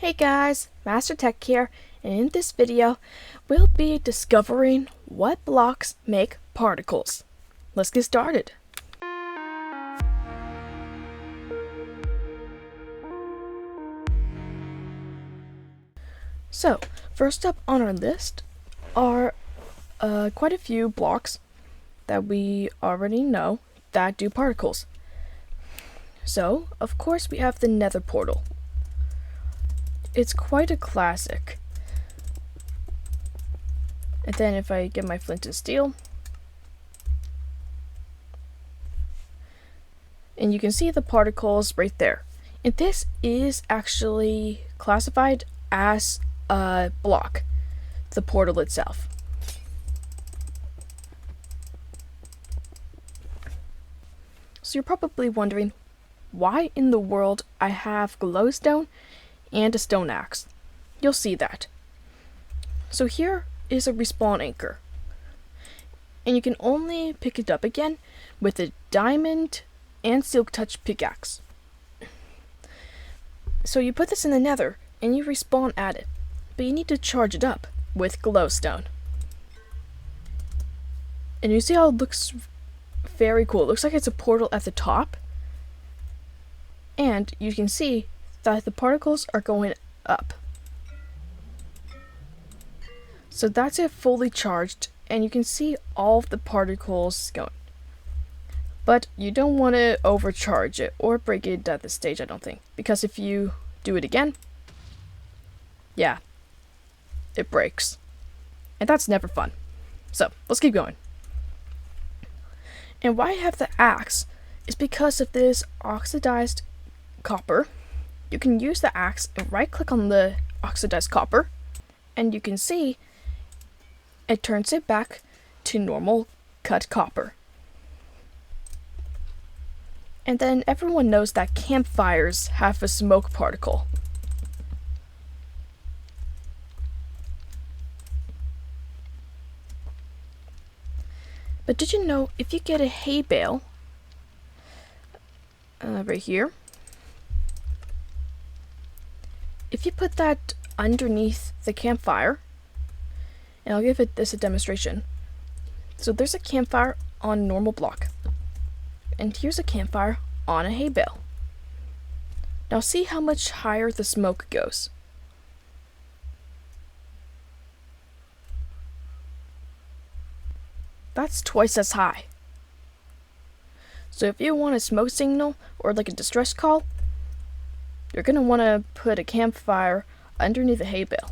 Hey guys, MasterTech here, and in this video, we'll be discovering what blocks make particles. Let's get started. So, first up on our list are quite a few blocks that we already know that do particles. So, of course, we have the Nether portal. It's quite a classic. And then if I get my flint and steel, and you can see the particles right there. And this is actually classified as a block, the portal itself. So you're probably wondering, why in the world I have glowstone and a stone axe? You'll see that. So here is a respawn anchor, and you can only pick it up again with a diamond and silk touch pickaxe. So you put this in the nether and you respawn at it, but you need to charge it up with glowstone. And you see how it looks very cool. It looks like it's a portal at the top, and you can see that the particles are going up. So that's it fully charged, and you can see all of the particles going. But you don't want to overcharge it or break it at this stage, I don't think. Because if you do it again, yeah, it breaks. And that's never fun. So, let's keep going. And why I have the axe is because of this oxidized copper. You can use the axe and right click on the oxidized copper, and you can see it turns it back to normal cut copper. And then everyone knows that campfires have a smoke particle. But did you know if you get a hay bale right here, if you put that underneath the campfire, and I'll give this a demonstration. So there's a campfire on normal block, and here's a campfire on a hay bale. Now see how much higher the smoke goes. That's twice as high. So if you want a smoke signal or like a distress call, you're going to want to put a campfire underneath a hay bale.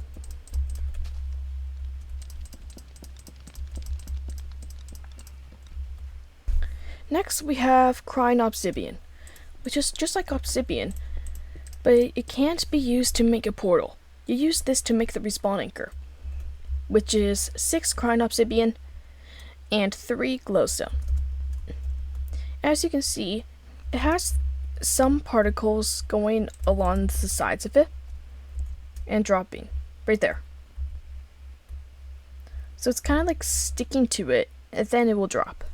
Next we have crying obsidian, which is just like obsidian, but it can't be used to make a portal. You use this to make the respawn anchor, which is 6 crying obsidian and 3 glowstone. As you can see, it has some particles going along the sides of it and dropping right there. So it's kind of like sticking to it, and then it will drop.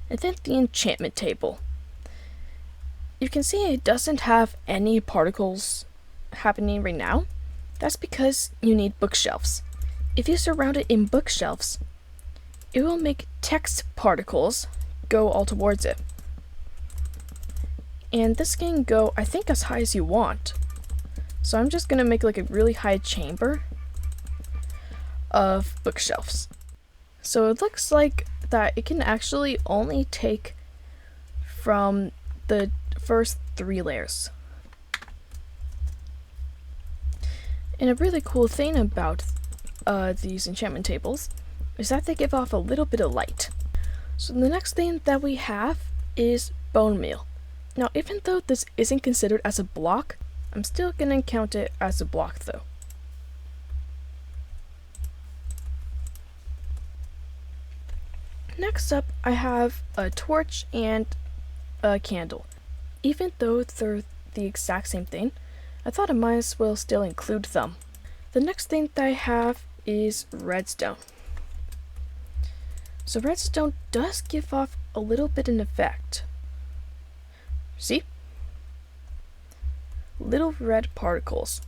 And then the enchantment table. You can see it doesn't have any particles happening right now. That's because you need bookshelves. If you surround it in bookshelves, it will make text particles go all towards it. And this can go, I think, as high as you want. So I'm just gonna make like a really high chamber of bookshelves. So it looks like that it can actually only take from the first 3 layers. And a really cool thing about these enchantment tables is that they give off a little bit of light. So the next thing that we have is bone meal. Now, even though this isn't considered as a block, I'm still gonna count it as a block though. Next up, I have a torch and a candle. Even though they're the exact same thing, I thought I might as well still include them. The next thing that I have is redstone. So redstone does give off a little bit of an effect. See? little red particles.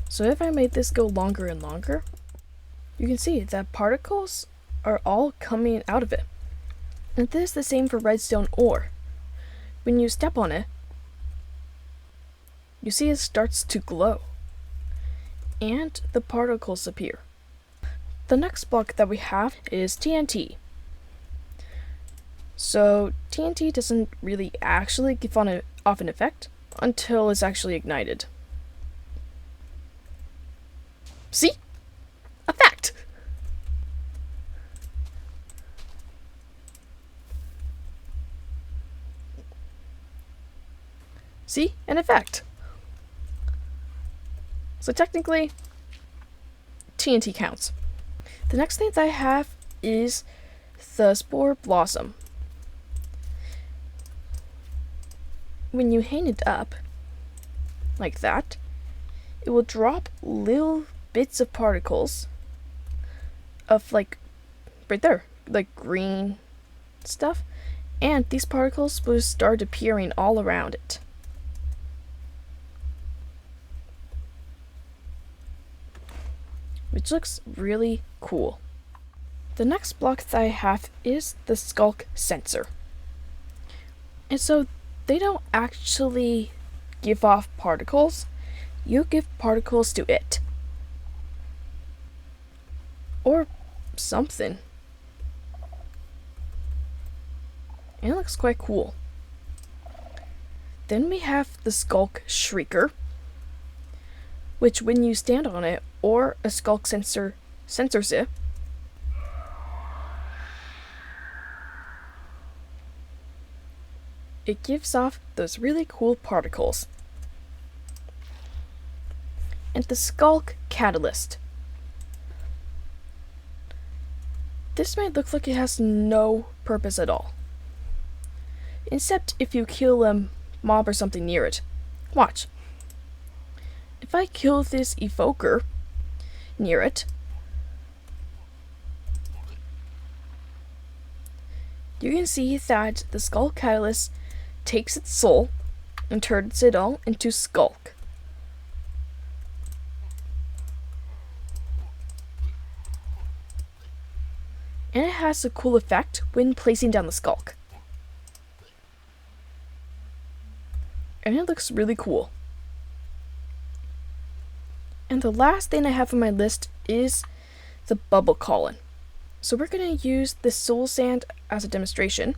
So if I made this go longer and longer, you can see that particles are all coming out of it. And this is the same for redstone ore. When you step on it, you see it starts to glow, and the particles appear. The next block that we have is TNT. So TNT doesn't really actually give off an effect until it's actually ignited. See? Effect! See? An effect. So technically, TNT counts. The next thing that I have is the Spore Blossom. When you hang it up, like that, it will drop little bits of particles of like, right there, like green stuff, and these particles will start appearing all around it. Which looks really cool. The next block that I have is the Skulk Sensor. And so they don't actually give off particles, you give particles to it. Or something. And it looks quite cool. Then we have the Skulk Shrieker, which when you stand on it or a Skulk sensor sensors it, it gives off those really cool particles. And the Skulk Catalyst. This might look like it has no purpose at all, except if you kill a mob or something near it. Watch. If I kill this evoker near it, you can see that the Skulk Catalyst takes its soul and turns it all into Skulk. And it has a cool effect when placing down the Skulk. And it looks really cool. And the last thing I have on my list is the Bubble Column. So we're going to use the soul sand as a demonstration.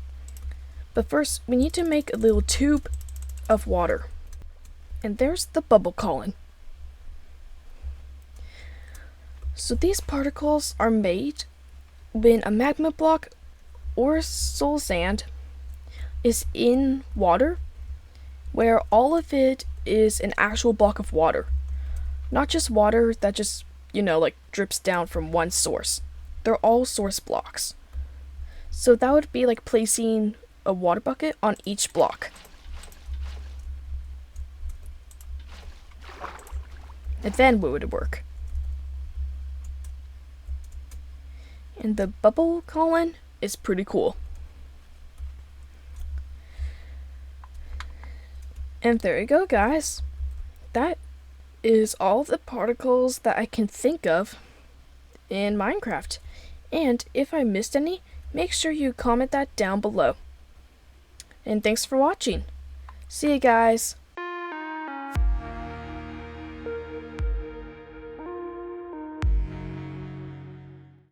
But first, we need to make a little tube of water. And there's the Bubble Column. So these particles are made when a magma block or soul sand is in water, where all of it is an actual block of water. Not just water that just, like drips down from one source. They're all source blocks. So that would be like placing a water bucket on each block. And then what would it work? And the Bubble Column is pretty cool. And there you go, guys. That is all the particles that I can think of in Minecraft. And if I missed any, make sure you comment that down below. And thanks for watching. See you guys.